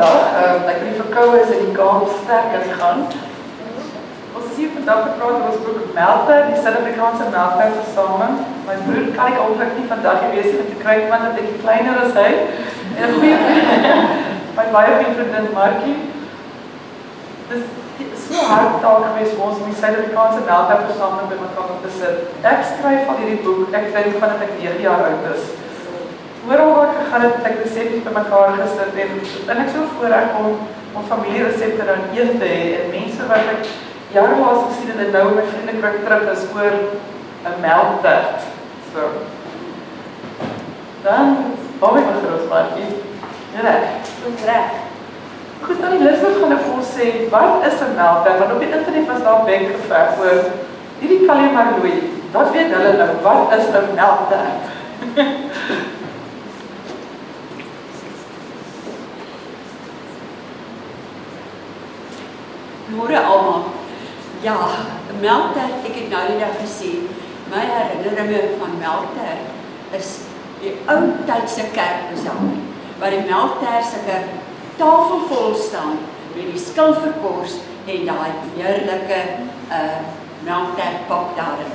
vandag. Ek die verkoue is in die Kaap sterk aan die gang. Ons is hier vandag gepraat oor ons boek Melkter, die Suid-Afrikaanse Melktertversameling. My broer kan ek ongelukkig nie vandag hier wees nie, want ek kry iemand 'n bietjie kleiner as hy. En 'n goeie my baie goeie vriendin Markie. Dis so hard taak gewees vir ons om die Suid-Afrikaanse Melktertversameling bymekaar te besit. Ek skryf al hierdie boek, ek dink vandat ek 9 jaar oud is. Oral waar ek gegaan het, ek resepte bymekaar gesit en ek so voorreg om familieresepte dan een te hê en mense wat ek jare laas gesien en nou my vriendenkring terug is oor 'n melktert. So. Dan hou ek my groot Markie. Reg. Dis reg. Goed, dan die Lisbeth gaan vir ons sê, wat is 'n melktert? Want op die internet was daar baie geveg oor hierdie kan jy maar loei. Wat weet hulle nou? Wat is 'n melktert? Môre almal. Ja, melktert, ek het nou die dag gesê, my herinneringe van melktert is die ou tydse kerkversameling, waar die melktert sulke tafel vol staan met die skilferkors en daai heerlike melktertpap daarin.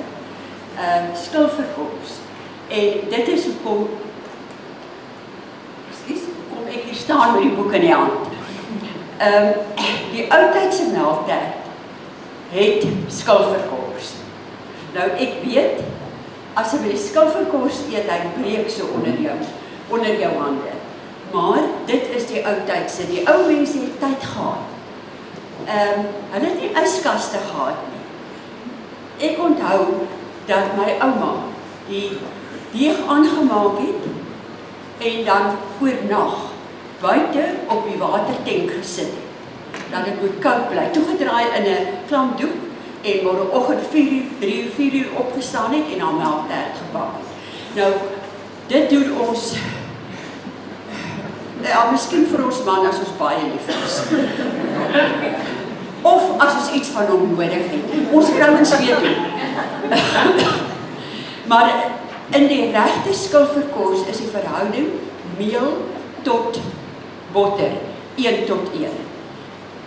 Skilferkors. En dit is hoekom ek hier staan met die boek in die hand. Die oudtydse melktert het skilferkors. Nou ek weet, as jy die skilferkors eet, hy breek so onder jou hande. Maar dit is die oudtydse, die ou mense het tyd gehad. Hulle het nie yskaste gehad nie. Ek onthou dat my ouma die deeg aangemaak het en dan oornag buite op die watertank gesit het. Dat dit moet koud bly. Toegedraai in 'n klamdoek en môreoggend 3 uur opgestaan het en aan melktert gebak het. Nou, dit doen ons, ja, miskien vir ons man as ons baie lief is. Of as ons iets van hom nodig het. Ons vrouens weet doen. Maar in die regte skilferkors is die verhouding meel tot botter, 1 tot 1.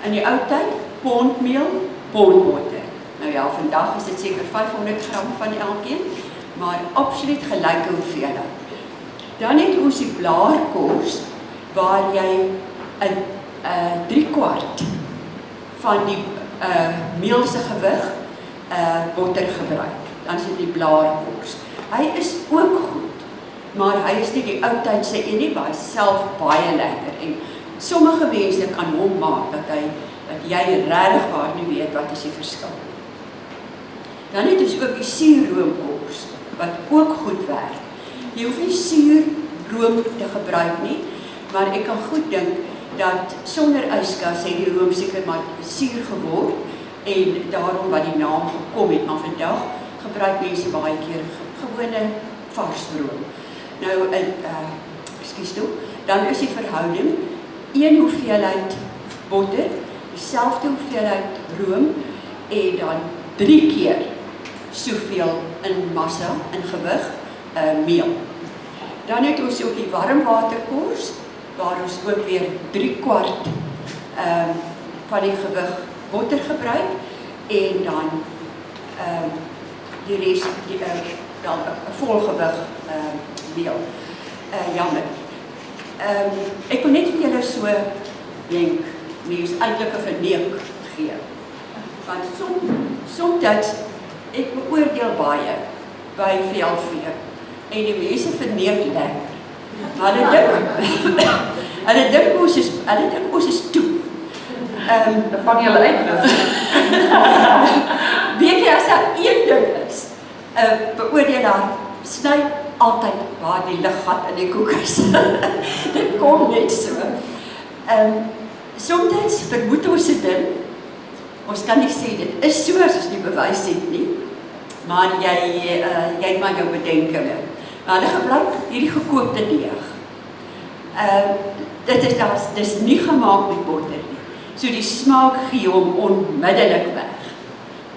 In die ou tyd, pondmeel, pondbotter. Nou ja, vandag is dit seker 500 gram van elkeen, maar absoluut gelyke hoeveelheid. Dan het ons die blaarkors, waar jy 3/4 van die meel se gewig botter gebruik. Dan is dit die blaarkors. Hy is ook goed, maar hy is nie die ou tydse een nie, maar hy is self baie lekker. En sommige mense kan hom maak dat jy regtig waar nie weet wat is die verskil. Dan het ons ook die suurroomkors wat ook goed werk. Jy hoef nie suurroom te gebruik nie, maar ek kan goed dink dat sonder yskas het die room seker maar suur geword en daarom wat die naam gekom het, maar vandag gebruik mense baie keer gewone vars room. Nou dan is die verhouding 1 hoeveelheid botter, dieselfde hoeveelheid room en dan 3 keer soveel in massa, in gewig, meel. Dan het ons ook die warmwaterkors, waar ons ook weer 3/4 van die gewig botter gebruik en dan die res, dan 'n volgewig meel. Jammer. Ek wil net vir julle so denk, nie is eintlik 'n verneek gee. Want soms ek beoordeel baie by velvee en die mense verneek lekker. Maar hulle dink ons is toe. Dan vang jy hulle uit. Weet jy, as daar een ding is, beoordelaar sny altyd waar die liggat in die koek is. Dit kom net so. Soms vermoed ons dit, ons kan nie sê dit is so as ons nie bewys het nie, maar jy het maar jou bedenkinge. Maar hulle gebruik hierdie gekookte deeg. Dit is nie gemaak met botter nie. So die smaak gee hom onmiddellik weg.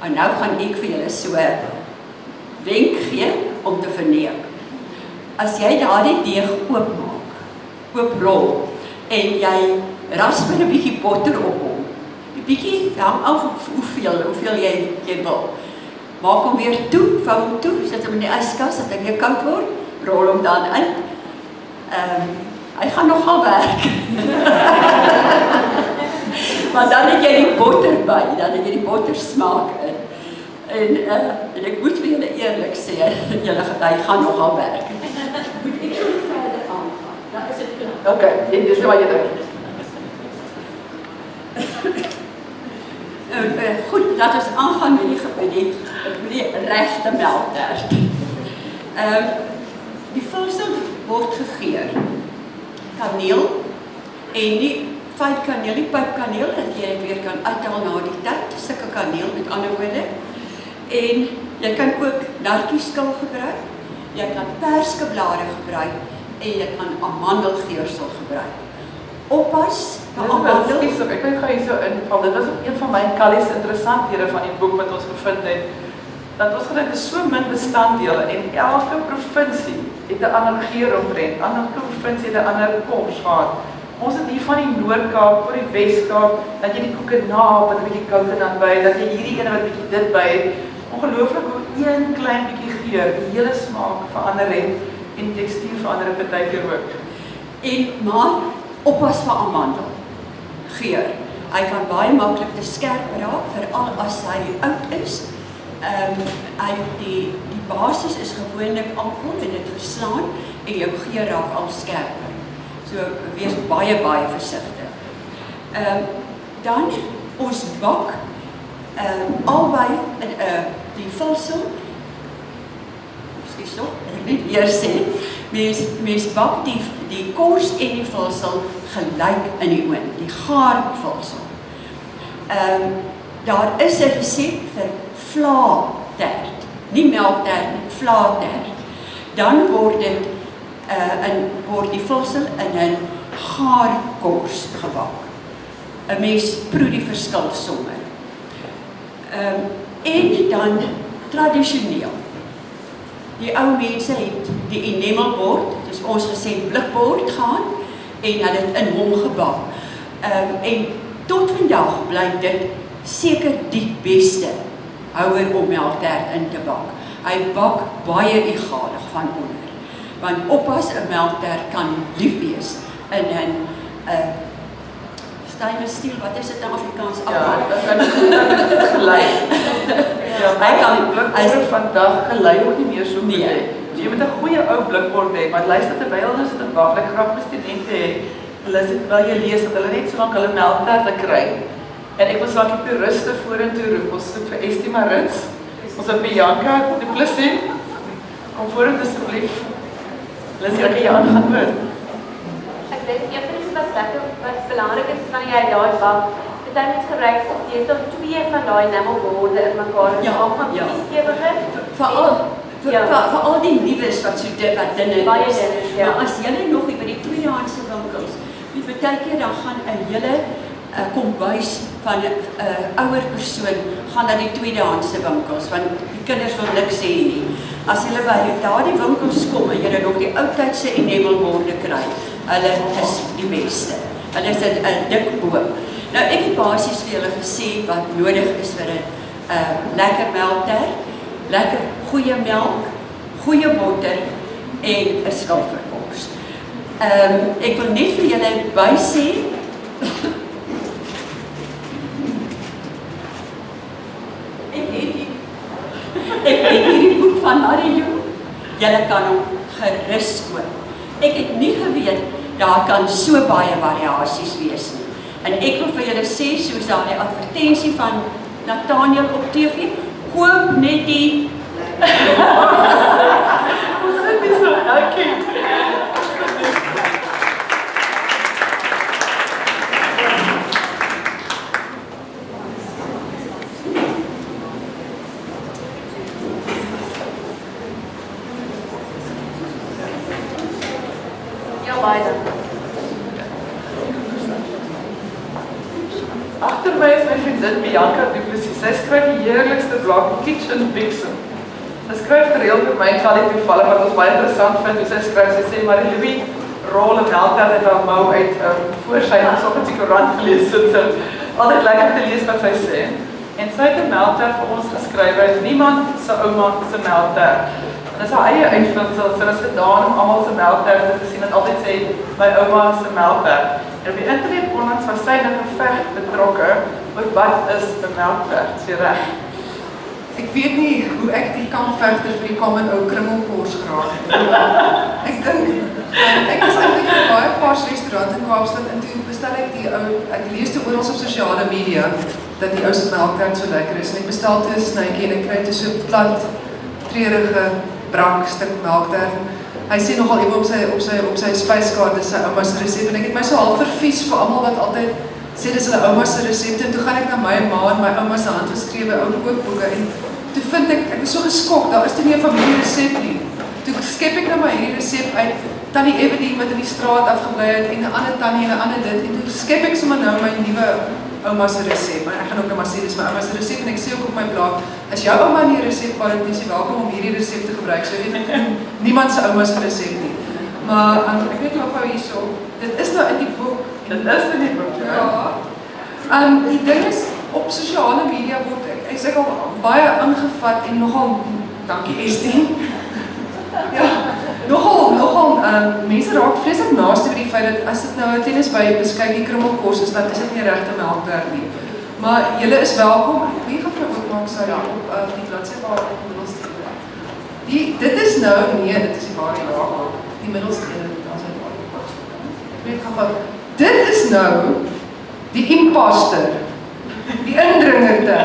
En nou gaan ek vir julle so wenk gee om te verneek. As jy daardie deeg oopmaak, ooprol en jy rasper 'n bietjie botter op hom. Die bietjie hang af hoeveel jy wil. Maak hom weer toe, vou hom toe, sit hom in die yskas, dat hy weer koud word, rol hom dan uit. Hy gaan nogal werk. Maar dan het jy die botter by, dan het jy die botter smaak in. En ek moet vir julle eerlik sê, hy gaan nogal werk. Moet ek so verder aangaan? Dan is dit klaar. Okay, dis wat jy dink. Goed, laat ons aangaan met die regte melktert. Die vulsel word gegeur. Kaneel en die fyn kaneel, die pypkaneel, dat jy dit weer kan uithaal na die tyd, sulke kaneel met ander woorde. En jy kan ook naartjieskil gebruik, jy kan perskeblare gebruik en jy kan amandelgeursel gebruik. Oppas vir amandel. Ek wil gou hierso inval. Dit was een van my Kallie se interessanthede van die boek wat ons gevind het. Dat ons gedink is so min bestanddele en elke provinsie het 'n ander geur omtrent. Elke provinsie het 'n ander kos gehad. Ons het hier van die Noord-Kaap oor die Wes-Kaap, dat jy die koekenaap met 'n bietjie koue dan by, dat jy hierdie ene wat bietjie dit by het. Ongelooflik hoe een klein bietjie geur die hele smaak verander het en tekstuur verander het partykeer ook. Maar oppas vir amandel geur. Hy kan baie maklik te skerp raak, veral as hy oud is. Die basis is gewoonlik alkohol en dit verslaan en jou geur raak al skerper. So wees baie versigtig. Dan ons bak albei die vulsel. Ekskuus tog, ek net weer sê, mens bak die kors en die vulsel gelyk in die oond, die gaarvulsel. Daar is 'n resep vir vlaatert, nie melktert nie, vlaatert. Dan word die vulsel in 'n gaarkors gebak. 'n Mens proe die verskil sommer. En dan tradisioneel. Die ou mense het die enamelbord, dus ons gesê blikbord gaan en hulle het in hom gebak. En tot vandag bly dit seker die beste houer om melktert in te bak. Hy bak baie egalig van onder. Want oppas 'n melktert kan lief wees in 'n stainless steel, wat is dit in Afrikaans? Ja, dat kan gelei. Ja, hy is vandag gelei ook nie meer so goed hê. Jy moet 'n goeie ou blikbord hê, maar luister terwyl hulle sit en wag, ek graag vir studente hê. Hulle sit wel jy lees dat hulle net so lank hulle melktert kry. En ek wil saak die puriste vorentoe roep. Ons soek vir Estie Marits. Ons het Bianca die Plessie. Kom vorentoe asseblief. Lissie, ek kan jou aangaan hoor. Ek dink een van die wat belangrik is van jy daai bak. Party mense gebruik jy het dan 2 van daai namelborde in mekaar en maak van die stewige. Veral die nuus wat so dit wat dinge is. Baie dinge, ja. Maar as jy nog by die tweedehandse winkels, baie keer dan gaan 'n hele kombuis van 'n ouer persoon gaan na die tweedehandse winkels want die kinders wil niks sê nie. As hulle by daardie winkels kom en jy nog die ou tydse enamelborde kry, hulle is die beste. Hulle is 'n dik boom. Nou ek het basies vir julle gesê wat nodig is vir 'n lekker melktert, lekker goeie melk, goeie botter en 'n skilferkors. Ek wil net vir julle bysê ek het hierdie boek van Mario. Julle kan hom gerus koop. Ek het nie geweet daar kan so baie variasies wees nie. En ek wil vir julle sê, soos daar die advertensie van Nathaniel op TV, koop net die Ons sit nie so dankie. Agter my is my vriendin Bianca Duplessis. Sy skryf die heerlikste blog Kitchen Vixen. Sy skryf gereeld vir my Kallie toevallig wat ons baie interessant vind. Sy skryf, sy sê Marie-Louis, rolle melktert uit haar mou uit voor sy op die koerant gelees het. So, altyd lekker om te lees wat sy sê. En sy het 'n melktert vir ons geskryf uit niemand se ouma se melktert. En dis haar eie uitvinding, so is gedaan om almal se melktert te sien en altyd sê my ouma se melktert. En op die internet onlangs was sy in 'n geveg betrokke oor wat is 'n melktert, sê reg. Ek weet nie hoe ek die kampvegter vir die common ou krummelkors-kraag. Ek dink ek is eintlik in 'n baie vars restaurant in Kaapstad en toe bestel ek die ou, ek lees toe oral op sosiale media dat die ou se melktert so lekker is en ek bestel toe 'n snytjie en ek kry toe so plat, treurige brak stuk melktert. Hy sê nogal even op sy spyskaart dis sy ouma se resep en ek het my so half vervies vir almal wat altyd sê dis hulle ouma se resepte en toe gaan ek na my ma en my ouma se handgeskrewe ou kookboeke en toe vind ek was so geskok, daar is toe nie 'n familieresep nie. Toe skep ek nou maar hierdie resep uit tannie Evedie wat in die straat afgebly het en 'n ander tannie en 'n ander dit en toe skep ek sommer nou my nuwe ouma se resep. Maar ek gaan ook nou maar sê dis my ouma se resep en ek sê ook op my blog as jou ouma nie 'n resep het, dan is jy welkom om hierdie resep te gebruik. So weet ek niemand se ouma se resep nie. Maar ek weet nog gou hierso. Dit is nou in die boek. Dit is in die boek. Ja. Die ding is op sosiale media word ek sê al baie aangevat en nogal dankie Estie. Ja, nogal mense raak vreeslik naaste by die feit dat as dit nou 'n tennisby koekiekrummelkors is, dan is dit nie regte melktert nie. Maar julle is welkom. Wie gaan vir ook maak sy op die bladsy waar op die middelste. Dit is nou nee, dit is die ware raak. Die middelste daar's hy waar. Weet gaan dit is nou die imposter. Die indringerde.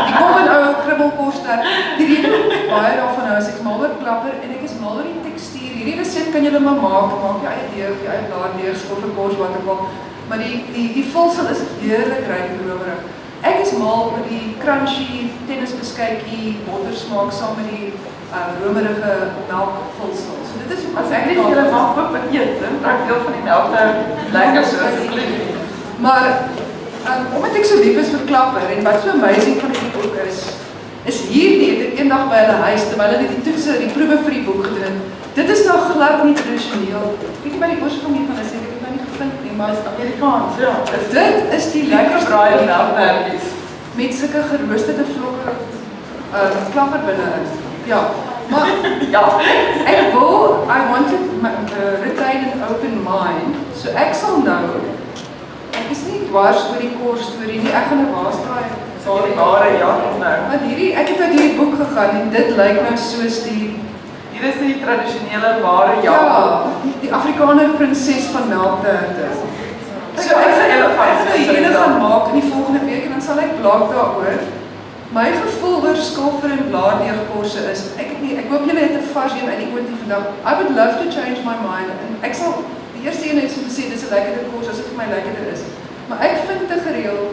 Die kom 'n ou krummelkorster. Die rede baie daarvan nou as ek mal oor klapper en ek is mal oor die tekstuur. Hierdie resep kan julle maar maak jou eie deeg, jou eie blaar deeg, skilferkors wat ook al. Maar die vulsel is heerlik ryk en romerig. Ek is mal oor die crunchy tennisbeskuitjie, bottersmaak saam met die romerige melkvulsel. So dit is as ek net julle mag ook met eet, dan deel van die melktert lekker so asseblief. Maar omdat ek so lief is vir klapper en wat so amazing van die boek is hierdie het ek eendag by hulle huis terwyl hulle die toetse, die proewe vir die boek gedoen het. Dit is nou glad nie tradisioneel. Weet jy by die oorsprong hiervan is, ek het nou nie gevind nie, maar is Amerikaans, ja. Dit is die lekkerste gebraaide melktertjies met sulke geroosterde vlokke klapper binne is. Ja, maar ja, I want to retain an open mind. So ek sal nou ek is nie dwars oor die kors storie nie. Ek gaan nou waarstraai. Sal die ware nou. Want ek het uit hierdie boek gegaan en dit lyk nou soos hier is die tradisionele ware ja, die Afrikaner prinses van melkterte. So ek sal hierdie gaan maak in die volgende week en dan sal ek blog daaroor. My gevoel oor skilfer en blaardeegkorse is ek hoop julle het 'n vars een uit die oond vandag. I would love to change my mind en ek sal die eerste een het gesê dis 'n lekkerder kors as dit vir my lekkerder is. Maar ek vind te gereeld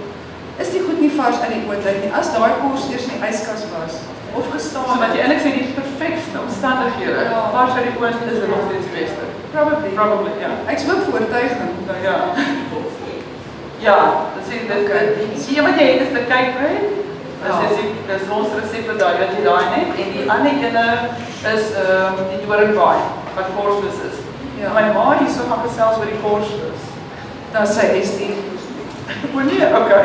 is die goed nie vars uit die oond uit nie. As daai kors eers in die yskas was of gestaan so wat jy eintlik sê die perfekste omstandighede. Ja. Vars uit die oond is dit nog steeds die beste. Probably, ja. Ek is ook oortuigend. Ja. Ja, dan sê dit sien jy wat jy het is die cakebread. Dis ons resepte daai wat jy daai net en die ander ene is die doringbaai wat korsvis is. Ja. My ma hierso gaan gesels oor die korsvis. Dan sê Estie, o nee, okay.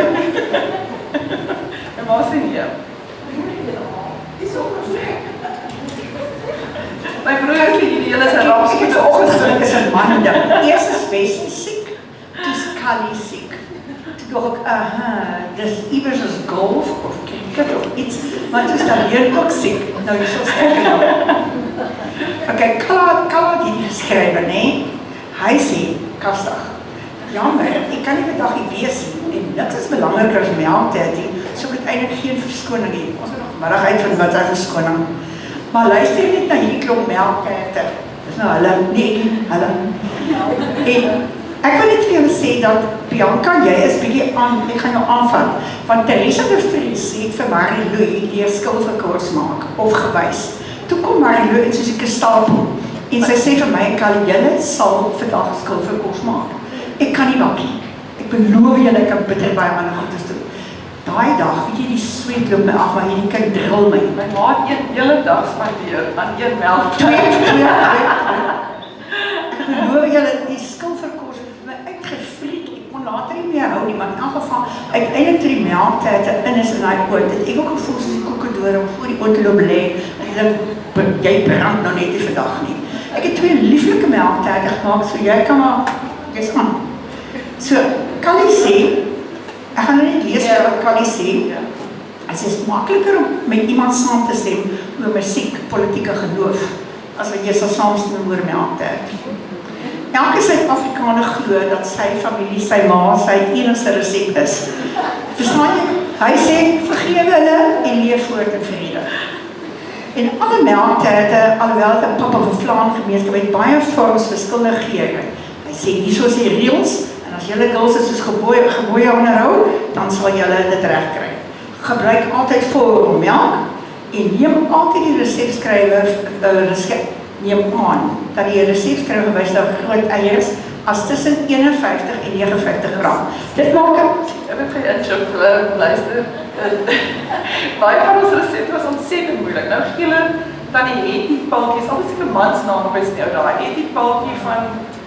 En maar sê nee. Dis ook perfek. My broer sê hierdie hele is 'n rapskiet opgesit. Is 'n man ding. Eers is Bessie siek, dis Callie siek. Toe dink ek, dis iewers as golf of cricket of iets, maar toe is daar hier ook siek. Nou is ons sterker nou. Okay, Klaar die geskrywe, nee. Hy sê, kastig. Jammer, ek kan nie vandag nie wees nie, en niks is belangriker as melktert nie, so ek het eintlik geen verskoning nie. Ons het nog vanmiddag uitvind wat sy verskoning. Maar luister net na hierdie klomp melkterte. Dis nou hulle, nee, hulle. En ek wil net vir julle sê dat Bianca, jy is bietjie ek gaan jou aanvat, want Teresa de Vries het vir Marie-Louis die skilferkors maak, of gewys. Toe kom Marie-Louis en soos 'n stapel, en sy sê vir my, Callie, julle sal vandag skilferkors maak. Ek kan nie maak nie. Ek beloof julle, ek kan bitter baie ander goedes doen. Daai dag, weet jy, die sweet loop my af, maar hierdie kind drill my. My ma het een hele dag spandeer aan een melk. Twee. Ek beloof julle, die nie, maar in elk geval, uiteindelik toe die melkterte in is in die oot, het ek ook gevoel soos die koekedore voor die ootloop lê, en ek dink, jy brand nou net nie vandag nie. Ek het 2 lieflike melkterte gemaak, so jy kan maar, jy's aan. So, Callie sê, ek gaan nou net lees wat Callie sê, het is makliker om met iemand saam te stem oor musiek, politieke geloof, as wat jy sal saamstem oor melktert. Elke Suid-Afrikaner glo dat sy familie, sy ma, sy enigste resep is. Verstaan jy? Hy sê, vergewe hulle en leef voort in vrede. En alle melkterte, alhoewel het 'n pap of 'n Vlaam gemeenskap het baie vorms verskillende geure. Hy sê, hier is die reëls, en as julle girls is soos geboeie onderhou, dan sal julle dit reg kry. Gebruik altyd vol melk en neem altyd die resepskrywer neem aan dat die resepskrywer wys dat groot eiers as tussen 51 en 59 gram. Dit maak ek het geen inchop luister. Baie van ons resepte was ontsettend moeilik. Nou gele tannie het die paltjies, al die mansnaam op is nou daar, het die paltjie van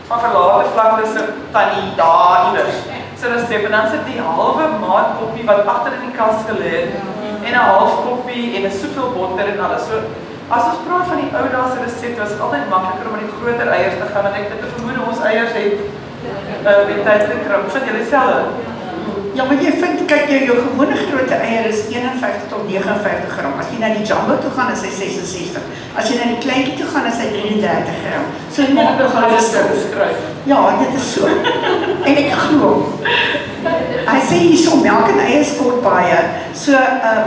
verlaagde vlak tussen tannie daar iewers. So resep, en dan sit die halwe maatkoppie wat agter in die kas gelê het, en 'n half koppie en 'n soveel botter en alles. So as ons praat van die ou dae se resepte, was dit altyd makliker om met die groter eiers te gaan, want ek het vermoed ons eiers het met tyd gekrimp. Vind julle dieselfde? Ja, maar jy vind, kyk jou gewone grote eier is 51 tot 59 gram. As jy na die jumbo toe gaan, is hy 66. As jy na die kleintjie toe gaan, is hy 33 gram. So Ek het nog alles geskryf. Ja, dit is so. En ek glo. Hy sê hierso melk en eiers kort baie. So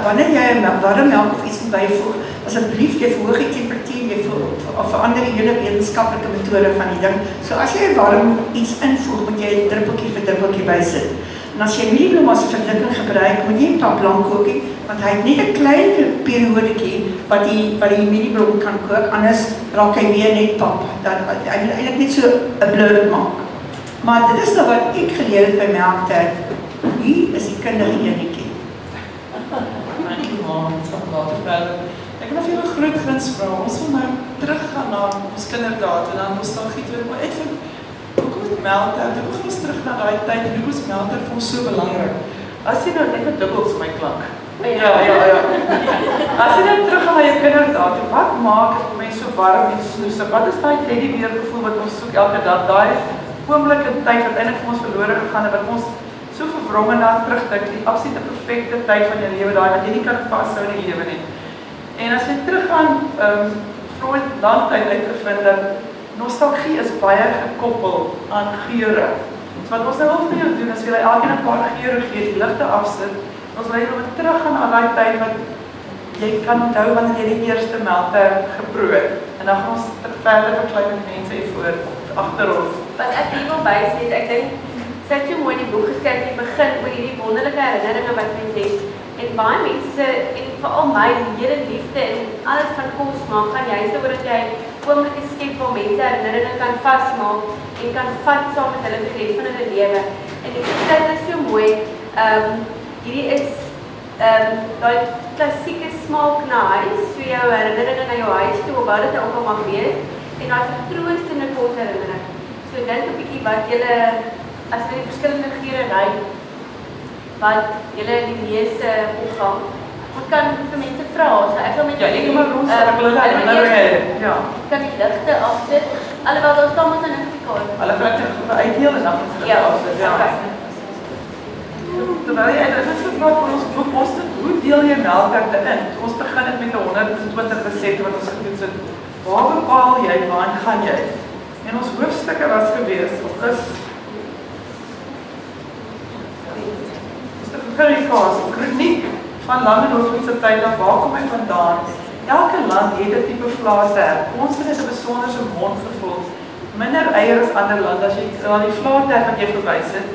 wanneer jy 'n warm melk of iets moet byvoeg, asseblief jy verhoog die temperatuur, jy verander die hele wetenskaplike metode van die ding. So as jy warm iets invoeg, moet jy 'n druppeltjie vir druppeltjie bysit. En as jy mieliebloem as verdikking gebruik, moet jy 'n pap lank kookie, want hy het net 'n klein periodetjie wat die mieliebloem kan kook, anders raak hy weer net pap. Hy wil eintlik net so 'n blur maak. Maar dit is nou wat ek geleer het by Melktert. Hier is die kundige enetjie. Dankie ma, ons gaan later verder. Ek wil vir 'n groot guns vra. Ons wil nou teruggaan na ons kinderdae en dan nostalgie toe, maar ek vind Melktert, ek gaan ons terug na daai tyd en hoe was Melktert vir ons so belangrik? As jy nou net dubbels my klank. Ja. As jy nou terug gaan na jou kinderdae, wat maak mense so warm en snoesig? Wat is daai teddybeer gevoel wat ons soek elke dag? Daai oomblik in tyd wat eintlik vir ons verlore gegaan het, wat ons so verwronge na terugdink, die absolute perfekte tyd van jou lewe, daai wat jy nie kan vashou in die lewe nie. En as jy teruggaan, Freud lang tyd uitgevind dat nostalgie is baie gekoppel aan geure. So wat ons nou wil vir jou doen, is vir jy elkeen 'n paar geure gee, die ligte afsit, ons wil jy nou teruggaan aan daai tyd wat jy kan onthou wanneer jy die eerste melktert geproe het. En dan gaan ons verder verklein met mense hiervoor agter ons. Wat ek hier wil bysê, ek dink sy het so mooi die boek geskryf in die begin oor hierdie wonderlike herinneringe wat mens het. En baie mense, en veral my, die hele liefde en alles van kos maak, gaan juist oor dat jy oomblikke skep waar mense herinneringe kan vasmaak en kan vat saam met hulle vir die res van hulle lewe. En die tyd is so mooi, hierdie is daai klassieke smaak na huis, so jou herinneringe na jou huis toe, of wat dit ook al mag wees, en daai vertroostende kos herinnering. So dink 'n bietjie wat julle, as jy die verskillende geure ry, wat julle die meeste opvang. Ons kan vir mense vra, so ek wil met Ja, ek kom maar rond, ek wil hulle herinneringe, ja. kan die ligte afsit, alhoewel daar staan ons in 'n kaart. Hulle kan dit uitdeel en dan gaan ze Ja, dit afsit, ja. Terwyl jy dit is gevra vir ons boek, hoe deel jy melkterte in? Ons begin dit met 120 resepte wat ons getoets het. Waar bepaal jy, waarheen gaan jy? En ons hoofstukke was gewees, of is currykaas, kroniek van Langehof se tyd af, waar kom hy vandaan? Elke land het 'n tipe vlaater. Ons het 'n besonderse mondgevoel. Minder eier as ander lande. As jy na die vlaater wat jy verwys het,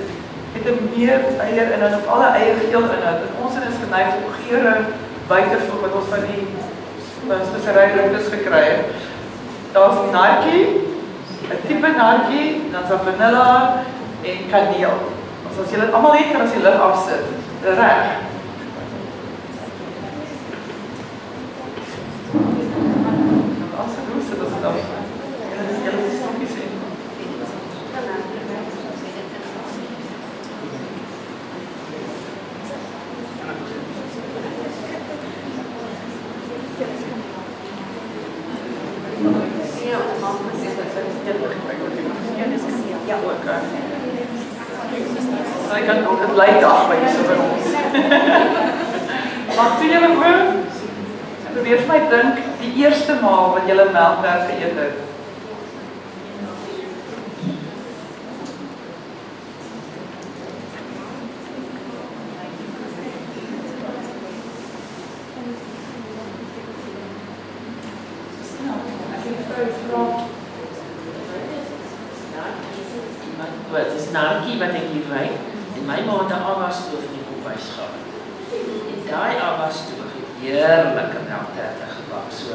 het 'n meer eier in of alle eier geel inhoud. En ons is geneig om geure by te voeg wat ons van die speseryroutes gekry het. Daar's naartjie, 'n tipe naartjie, dan is daar vanilla en kaneel. As jy dit almal het, kan as jy lig afsit. Reg. As jy roos het, as dit af. Jy het stokkies in. Ja. Okay. So ek kan ook het lyk af by so by ons. Maar toe julle hoor, probeer vir my dink die eerste maal wat julle melktert geëet het. Het is naartjie wat ek hier ry en my ma het 'n avastoof in die kombuis gehad. En daai avastoof het heerlike melkterte gebak. So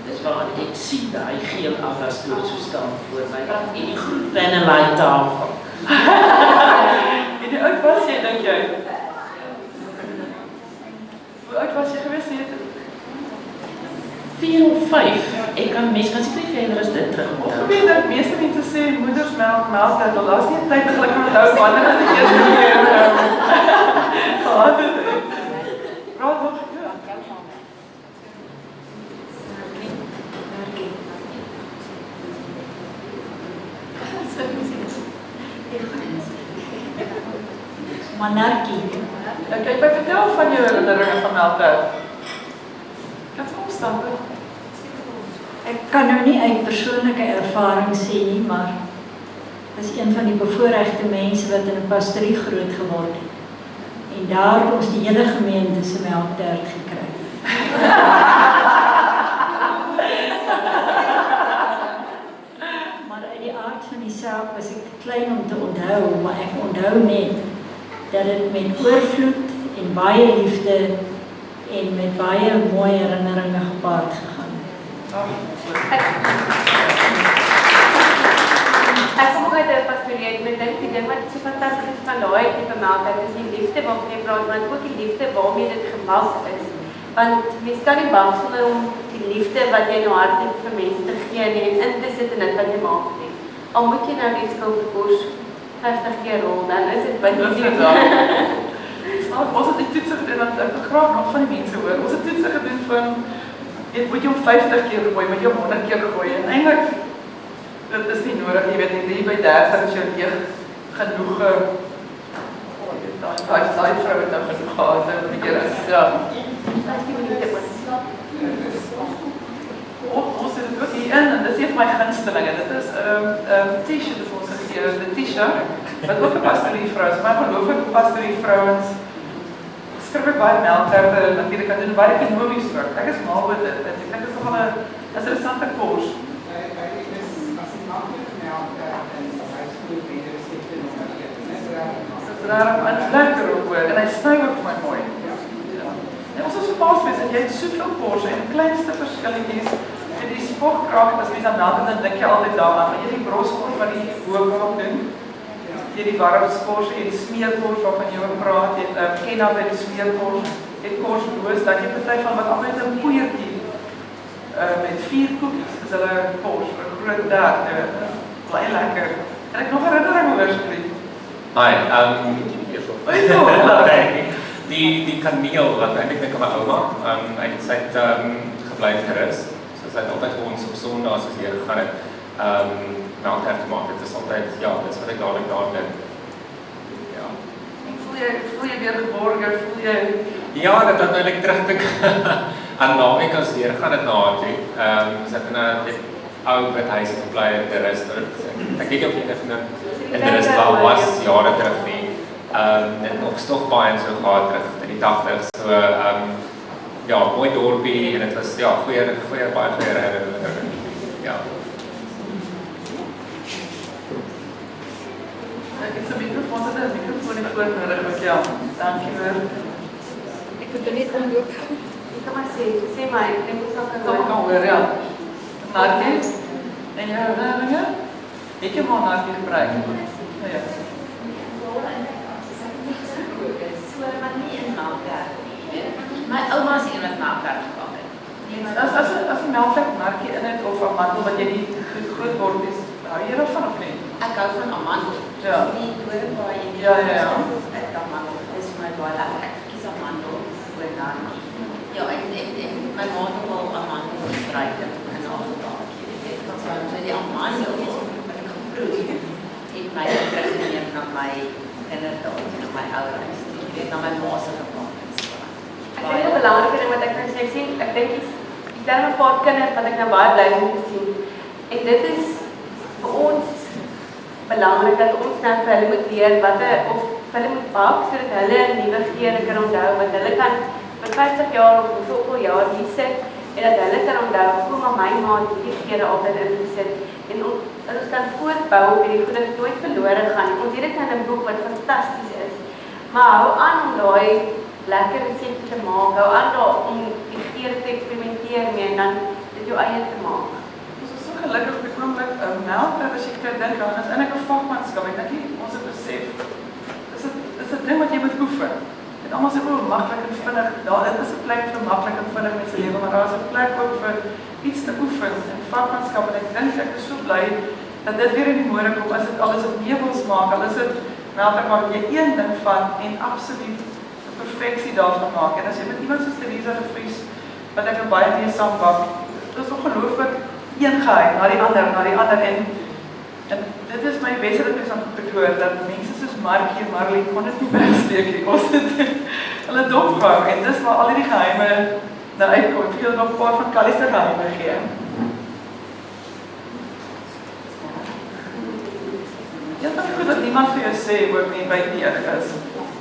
dis waar ek sien daai geel avastoof so staan voor my en die groen panelai tafel. En hoe oud was jy dink jy? Hoe oud was jy gewees hier? 4 of 5. Ek kan mens kan seker nie verder as dit terug Of onthou. weet dat meeste mense sê moeders melktert, al laat nie 'n tyd dat hulle kan onthou wanneer hulle die eerste keer gehad het. Praat nog ja. Monarkie. Kyk, vertel van jou herinneringe van melktert. Wat se omstande? Ek kan nou nie uit persoonlike ervaring sê nie, maar is een van die bevoorregte mense wat in 'n pastorie groot geword het. En daar het ons die hele gemeente se melktert gekry. Maar uit die aard van die saak was ek klein om te onthou, maar ek onthou net dat dit met oorvloed en baie liefde en met baie mooi herinneringe gepaard gegaan het. Ek kom ook uit 'n pastorie en ek dink die ding wat so fantasties is van daai tipe melktert is die liefde waarvan jy praat, maar ook die liefde waarmee dit gebak is. Want mens kan nie bak sonder om die liefde wat jy nou hart het vir mense te gee nie en in te sit in dit wat jy maak nie. Al moet jy nou die skilferkors 50 keer rol, dan is dit wat jy doen. Ons het die toetsen gedoen, want ek graag nog van die mense hoor. Ons het toetsen gedoen van, jy moet jy om 50 keer gooi, moet jy om 100 keer gooi. En eintlik, dit is nie nodig, jy weet nie, hier by 30 is jou leeg genoeg, daai vrou het nou genoeg gehad, en die keer is, ja. Ons het dit ook hier in, en dit is een van my gunstelinge, dit is t-shirt is ons gegee, die t-shirt, wat ook 'n pastorievrou is, my gelooflike pastorievrouens, skryf ek baie melkterte, natuurlik kan doen baie ekonomies ook. Ek is mal oor dit, ek dink dit is nogal 'n interessante kos. Dit is raar, maar het is lekker ook hoor, en hy sny ook vir my mooi. En ons is verbaas wees, dat jy het soveel kos en kleinste verskilletjies, en die spogkraag, as mens aan melk, dan dink jy altyd daaraan, maar jy die broskors van die hoogkraag doen, jy die warmskors, jy die smeerkors waarvan jy ook praat, jy het kenna by die smeerkors, jy het korsloos, dan jy party van wat altyd 'n poeiertjie met 4 koekies, is hulle kors, 'n groot dart, baie lekker. En ek nog herinnering oor asseblief. Hi, Nee. die kaneel wat eintlik met my ouma, sy het gebly in Gerus, so sy het altyd vir ons op Sondag as hier gegaan het, melktert gemaak. Dit is altyd, ja, dit is wat ek dadelik daar dink. Ja. En voel jy weer geborgen, voel jy... Ja, dat het eintlik terugdink aan naweek as weer gaan dit na haar toe. Sy het in 'n ou wit huis gebly in Gerus. Ek weet nie of jy dit nou in Gerus was jare terug nie. Dit nog stof baie en so gehad terug in die 80's. So ja, mooi dorpie en dit was ja, baie goeie herinnering. Ja. Ek het so 'n mikrofoon, ons het 'n mikrofoon in voor nodig ook, ja. Dankie hoor. Ek moet er net omloop. Ek kan maar sê maar, ek dink ons sal kan Kom kan hoor, ja. Naartjie, en jou herinneringe? Het jy maar naartjie gebruik? Ja. Maar nie in melktert nie. My ouma is een wat melktert gebak het. As jy melktert naartjie in het of amandel wat jy die groot bordjies, hou jy daarvan of nie? Ek hou van amandel. Ja. Die doring waar jy Ja. Ek amandel. Dis my baie lekker. Ek kies amandel voor naartjie. Ja, ek my ma het al amandel gebruik in haar gebak. Jy weet, so die amandel wat ek geproe het my teruggeneem na my kinderdorp, na my ouers. Jy weet, na my ma se gebak. Ek dink 'n belangrike ding wat ek nou sê, ek dink is daar 'n paar kinders wat ek nou baie bly om te sien. En dit is vir ons belangrik dat ons nou vir hulle moet leer of hulle moet bak sodat hulle 'n nuwe geure kan onthou, wat hulle kan vir 50 jaar of hoeveel jaar hier sit en dat hulle kan onthou hoe my ma hierdie geure altyd ingesit en dat ons kan voortbou op hierdie goed dat nooit verlore gaan. Ons het dit in 'n boek wat fantasties is. Maar hou aan om daai lekker resepte te maak. Hou aan om die geure te eksperimenteer mee en dan dit jou eie te maak. Ons is so gelukkig op die oomblik, Melktert, as jy dit dink aan, is eintlik 'n vakmanskap. Ek dink nie ons het besef, is 'n ding wat jy moet oefen. En almal sê, maklik en vinnig, dit is 'n plek vir maklik en vinnig mense lewe, maar daar is 'n plek ook vir iets te oefen en vakmanskap. En ek is so bly dat dit weer in die mode kom, as dit alles op meubels maak, al is dit Melktert maak jy een ding van en absoluut perfeksie daarvan maak. En as jy met iemand soos Theresa gevries, wat ek baie mee saambak, dit is ongelooflik een geheim na die ander en dit is my beste dat mens aan bedoel, dat mense soos Markie en Marlie kon dit nie wegsteek nie. Ons het hulle dopgehou en dis waar al die geheime nou uitkom. Ek wil nog 'n paar van Callie se geheime gee. Jy het goed dat niemand vir jou sê ook nie by deeg is.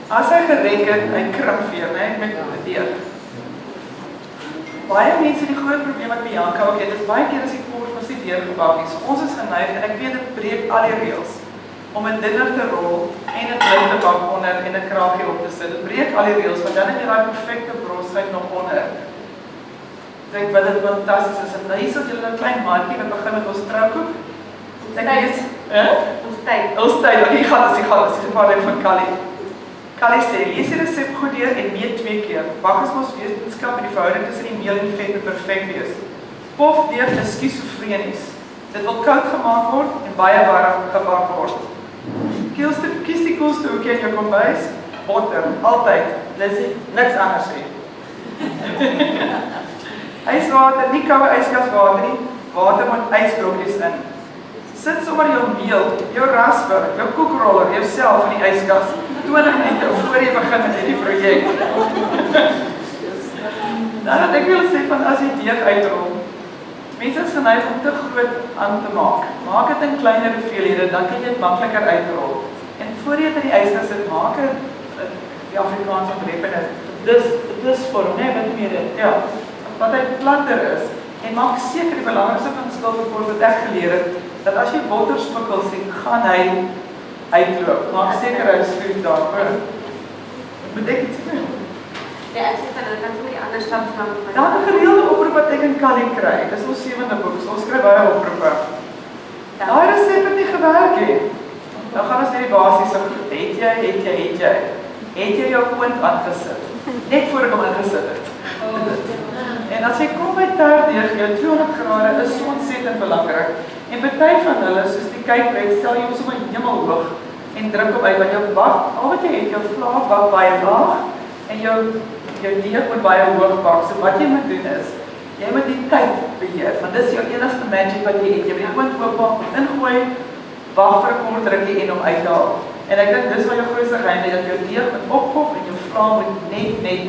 As hy gereken, hy krimp weer, met deeg. Baie mense die groot probleem wat Bianca ook het, is baie keer as die kors mos nie deurgebak nie. So ons is geneig en ek weet dit breek al die reëls om 'n dinner te rol en 'n bly te bak onder en 'n kraagie op te sit. Dit breek al die reëls, want dan het jy daai perfekte brosheid nog onder. Dink wat dit fantasties is. En hier is julle 'n klein maatjie wat begin met ons troukoek. Ek weet, Ons tyd, okay, gaan as 'n paar ding van Callie. Callie sê, lees die resep goed deur en meet 2 keer. Bakkers mos wetenskap en die verhouding tussen die meel en die vet moet perfek wees. Pofdeeg is skizofrenies. Dit wil koud gemaak word en baie warm gebak word. Kies die koelste hoekie in jou kombuis, botter, altyd, Lizzie, niks anders nie. Yswater, nie koue ysgaswater nie, water met ysblokkies in. Sit sommer jou meel, jou rasper, jou koekroller, jouself in die yskas, 20 minute voor jy begin met hierdie projek. Nou wat ek wil sê van as jy deeg uitrol, mense is geneig om te groot aan te maak. Maak dit in kleiner hoeveelhede, dan kan jy dit makliker uitrol. En voor jy dit in die yskas sit, maak die Afrikaanse begrip en dis vorm, wat meer dit, ja, wat hy platter is. En maak seker die belangrikste van skilferkors wat ek geleer het, dat as jy botterspikkel sien, gaan hy uitloop. Maak seker hy is goed daar, hoor. Moet ek iets doen? Ja, ek sê van hulle kan sommer die ander staps gaan met my. Daar 'n gereelde oproep wat ek in Callie kry. Dis ons 7de boek, so ons kry baie oproepe. Daai resep het nie gewerk nie. Nou gaan ons net die basiese goed. Het jy jou oond aangesit? Net voor ek hom ingesit het. En as jy kom by tert deeg, jou 200 grade is so ontsettend belangrik. En party van hulle, soos die kykbreed, stel jy hom sommer hemelhoog en druk hom uit, want jou bak, al wat jy het, jou vla bak baie laag en jou deeg moet baie hoog bak. So wat jy moet doen is, jy moet die tyd beheer, want dis jou enigste magic wat jy het. Jy moet die oond oopmaak, ingooi, wag vir 'n kort rukkie en hom uithaal. En ek dink dis wat jou grootste geheim is, dat jou deeg moet opgop en jou vla moet net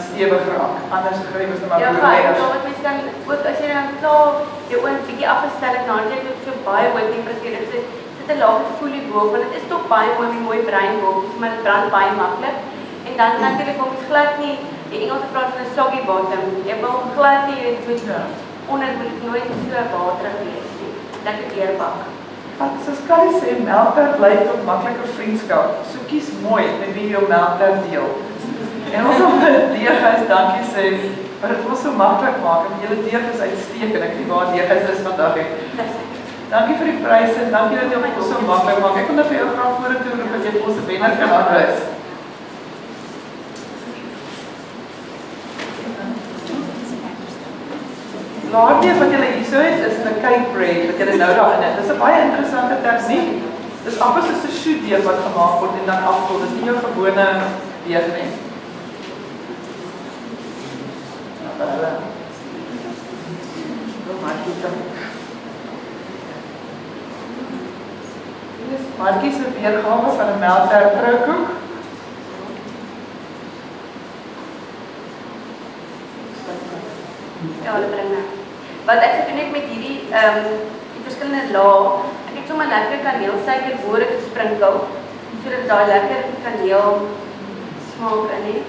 stewig raak. Anders gryp is maar ja, wat mens dan ook as jy dan klaar jou oond bietjie afgestel het, dan jy het so baie hoë temperatuur. Dit sit 'n lae folie bo, want dit is tog baie mooi bruin bo, maar dit brand baie maklik. En dan natuurlik kom ons glad nie die Engelse praat van 'n soggy bottom. Jy wil glad nie dit moet onder moet nooit so waterig wees nie. Lekker deurbak. Soos Callie sê, Melktert bly tot maklike vriendskap. So kies mooi met wie jou Melktert deel. En ons op deeghuis dankie sê, maar dit wil so maklik maak, en julle deeg is uitstekend, ek weet nie waar deeghuis is vandag het. Dankie vir die pryse, en dankie dat jy ons so maklik maak. Ek wil nou vir jou graag vorentoe roep, dat jy vir ons 'n wenner kan aanwys. Laardeeg wat julle hierso het, is 'n cake bread, wat julle nou daarin het. Dis 'n baie interessante tegniek. Dis amper soos 'n shoedeeg wat gemaak word en dan afkoel. Dis nie jou gewone deeg nie. Markie se weergawe van 'n melktertkoek. Ja, hulle bring nou. Wat ek gedoen het met hierdie die verskillende lae, ek het sommer lekker kaneelsuiker voor dit gesprinkel, sodat daai lekker kaneel smaak in het.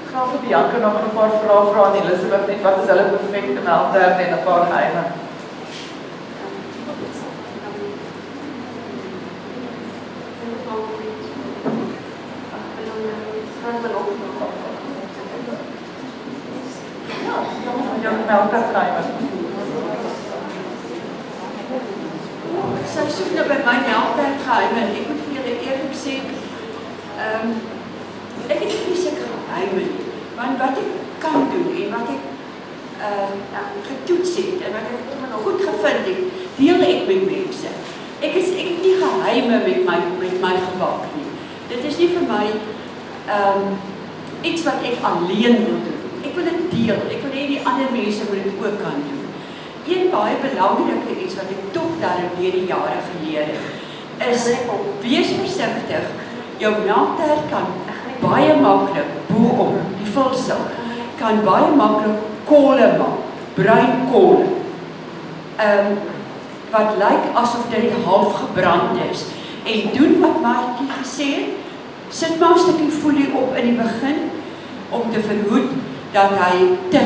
Ek gaan vir Bianca nog 'n paar vrae vra aan Elisabeth net wat is hulle perfekte melktert en 'n paar geheime. Sy soek nou by my melktert geheime en ek moet vir julle eerlik sê, ek het nie seker geheime nie, want wat ek kan doen en wat ek getoets het en wat ek goed gevind het, deel ek met mense. Ek het nie geheime met my gebak nie. Dit is nie vir my iets wat ek alleen wil doen. Ek wil dit deel, ek wil hê die ander mense moet dit ook kan doen. Een baie belangrike iets wat ek toch daarin deur die jare geleer het, is wees versigtig. Jou melktert kan baie maklik bo-op, die vulsel, kan baie maklik kole maak, bruin kole. Wat lyk asof dit half gebrand is. En doen wat Markie gesê het, sit maar 'n stukkie folie op in die begin, om te verhoed dat hy te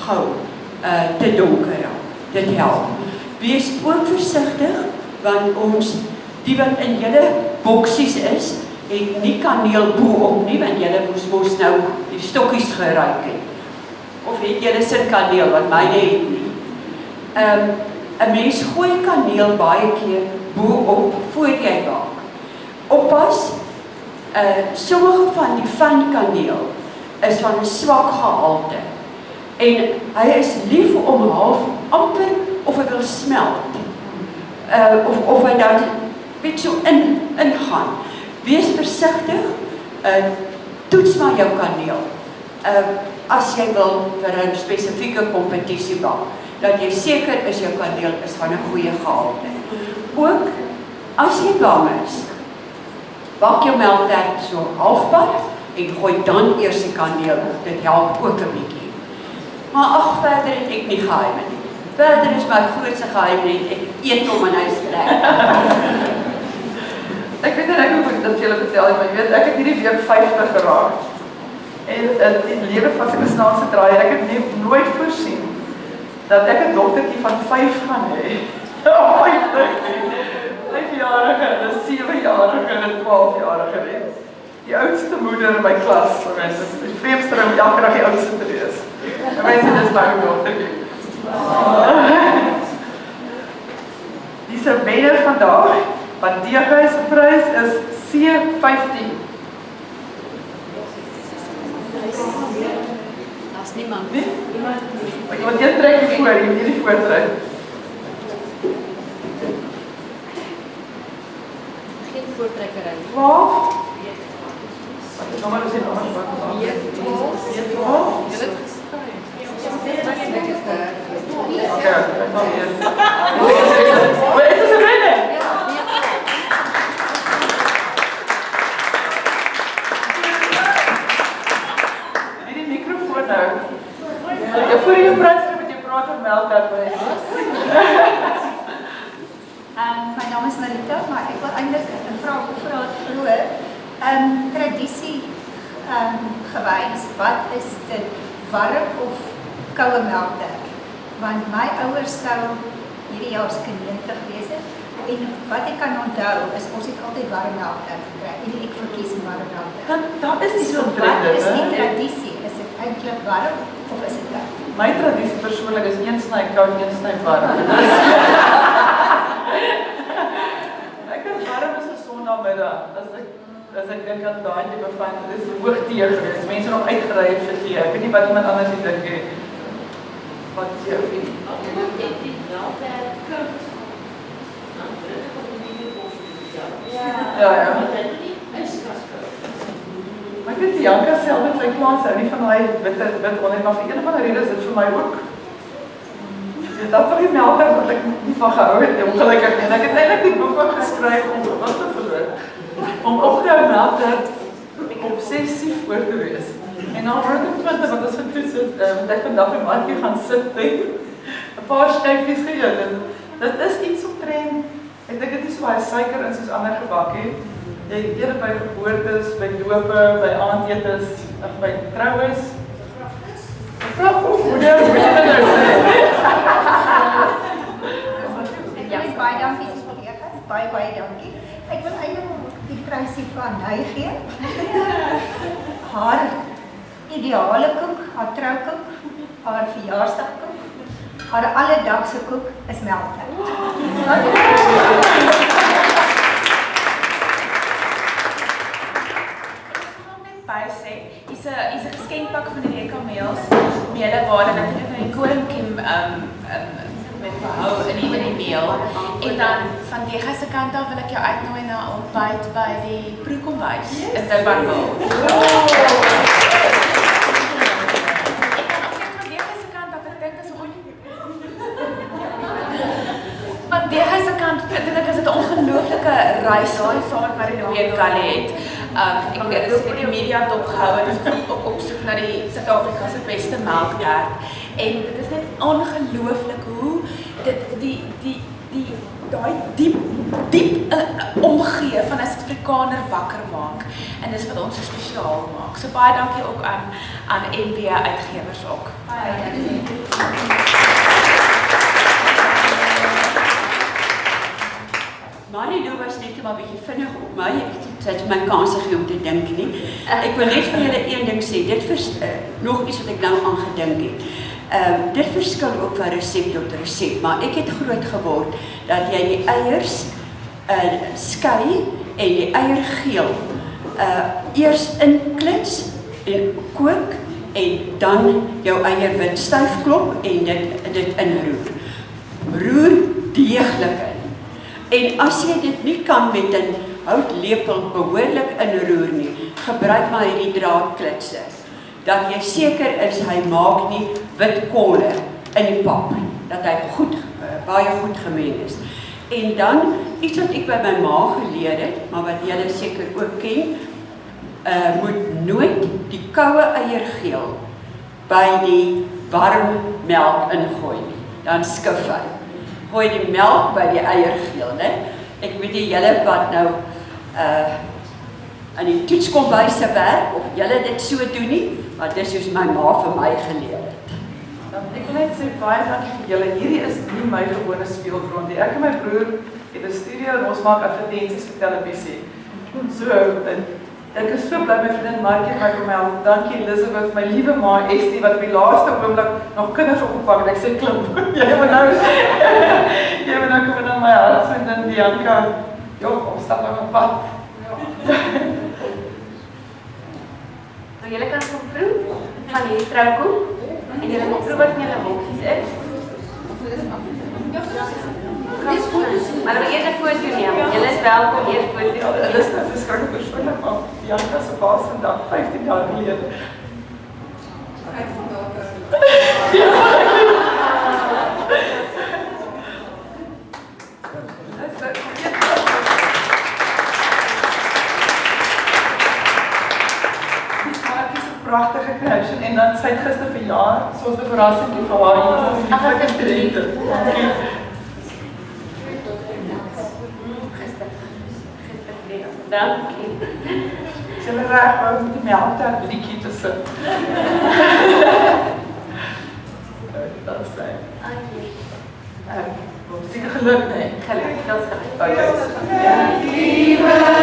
gou, te donker raak. Dit help. Wees ook versigtig, want ons, die wat in julle boksies is, het nie kaneel bo-op nie, want julle moes nou die stokkies geruik het. Of het julle sin kaneel, wat myne het nie. 'n Mens gooi kaneel baie keer bo-op, voor jy bak. Oppas, sommige van die van kaneel is van 'n swak gehalte. En hy is lief om half amper of hy wil smelt. Of hy dan weet so ingaan. Wees versigtig, toets maar jou kaneel. As jy wil vir 'n spesifieke kompetisie bak, dat jy seker is jou kaneel is van 'n goeie gehalte. Ook as jy bang is, bak jou melktert so halfpad en gooi dan eers die kaneel op. Dit help ook 'n bietjie. Maar ag, verder het ek nie geheime nie. Verder is my grootste geheim net, ek eet hom en hy is lekker. Ek weet nie hoe ek dit vir julle vertel nie, maar jy weet, ek het hierdie week 50 geraak. En die lewe van sulke snaakse draai, ek het nooit voorsien dat ek 'n dogtertjie van 5 gaan hê. 5-jarige, 'n 7-jarige en 'n 12-jarige net. Die oudste moeder in my klas, vir mense, die vreemdste om elke dag die oudste te wees. En mense, dit is my dogtertjie. Die se wenner vandag, van DG se prys is C15. Daar's niemand. Nee? Want jy trek die voor, jy moet die voortrek. Geen voortrekkery. 12. Wat is nommer is die nommer? Hier, 12. Hier, 12. Jy het geskryf. Okay, ek gaan weer. Maar is dit 'n wenner? Die mikrofoon nou. Ek voor jy praat, moet jy praat van melktert. My naam is Marita, maar ek wil eintlik 'n vraag vra vroeër. Tradisie gewys, wat is dit, warm of koue melktert? Want my ouers sou hierdie jaar se 90 wees het, en wat ek kan onthou is ons het altyd warm melktert gekry en ek verkies warm melktert. Dat is nie so Wat vreemd, is die hè? tradisie? Is dit eintlik warm of is dit koud? My tradisie persoonlik is een sny koud, een sny warm. Ek dink warm is 'n Sondagmiddag. As ek dink aan daai tipe van, dit is hoog tee geweest. Mense nog uitgery het vir tee. Ek weet nie wat iemand anders het dink nie. Wat is jou opinie? Ja. Maar ek weet Bianca self met sy klas hou nie van daai wit onder, maar vir een van die redes is dit vir my ook. Dat was die melktert wat ek nie van gehou het, ongelukkig nie. En ek het eintlik die boek ook geskryf om wat te verloor. Om op te hou melktert obsessief voor te wees. En dan word ek 20 wat ons getoets het, dat ek vandag in Markie gaan sit en 'n paar skyfies geëet. En dit is iets omtrent, ek dink dit is so baie suiker in soos ander gebak het. Jy eet dit by geboortes, by dope, by aandetes, by troues. Vrag of moeder, moet jy dit nou sê? Ja, baie dankie vir collega's, baie dankie. Ek wil eintlik die prysie van hy gee. Haar ideale koek, haar troukoek, haar verjaarsdagkoek, haar alledagse koek is melktert. Is 'n geskenkpak van die kamels, mele waar dan natuurlik nou die koringkiem met behou in die meel. En dan van Dega se kant af wil ek jou uitnooi na 'n ontbyt by die proekombuis in Durbanville. En dan ook net van Dega se kant af, ek dink dis van Dega se kant, ek dink is dit 'n ongelooflike reis saam wat die Noord Kalle het. Ek weet dit is met die media opgehou en ons is ook op soek na die Suid-Afrikaanse beste melktert. En dit is net ongelooflik hoe dit daai diep omgee van 'n Suid-Afrikaner wakker maak. En dis wat ons so spesiaal maak. So baie dankie ook aan NB uitgewers ook. Baie dankie. Marilu was net 'n bietjie vinnig op my. Ek het my kans gegee om te dink nie. Ek wil net vir julle een ding sê. Nog iets wat ek nou aan gedink het. Dit verskil ook van resep tot resep, maar ek het groot geword dat jy die eiers skei en die eiergeel eers inklits en kook en dan jou eierwit styf klop en dit inroer. Roer deeglik in. En as jy dit nie kan met 'n houtlepel behoorlik inroer nie, gebruik maar hierdie draadklitse. Dat jy seker is hy maak nie wit kolle in die pap, dat hy baie goed gemeng is. En dan iets wat ek by my ma geleer het, maar wat julle seker ook ken, moet nooit die koue eiergeel by die warm melk ingooi nie. Dan skif hy. Gooi die melk by die eiergeel, né? Ek weet nie julle wat nou aan die toetskombuise werk of julle dit so doen nie, maar dis soos my ma vir my geleer het. Ek wil net sê baie dankie vir julle. Hierdie is nie my gewone speelgrond nie. Ek en my broer het 'n studio en ons maak advertensies vir televisie. So, ek is so bly my vriendin Markie my kom help. Dankie Elizabeth, my liewe ma Estie wat op die laaste oomblik nog kinders opgepak het. Ek sê klink, jy moet nou kom in my hartsvriendin Bianca. Kom stap nou op pad. Nou julle kan kom proe van hierdie troukoek en julle moet proe wat in julle boksies is. Maar dan eers 'n foto neem. Julle is welkom eers foto. Dit is nou verskriklik persoonlik, maar Bianca se baas vandag 15 jaar gelede. Pragtige creation en dan sy het gister verjaar, soos 'n verrassing vir haar hier. Dankie. Sy het reg om met die melktert liedjie te sit. Dat is sy. Seker geluk, nee. Geluk, dat is geluk. Okay.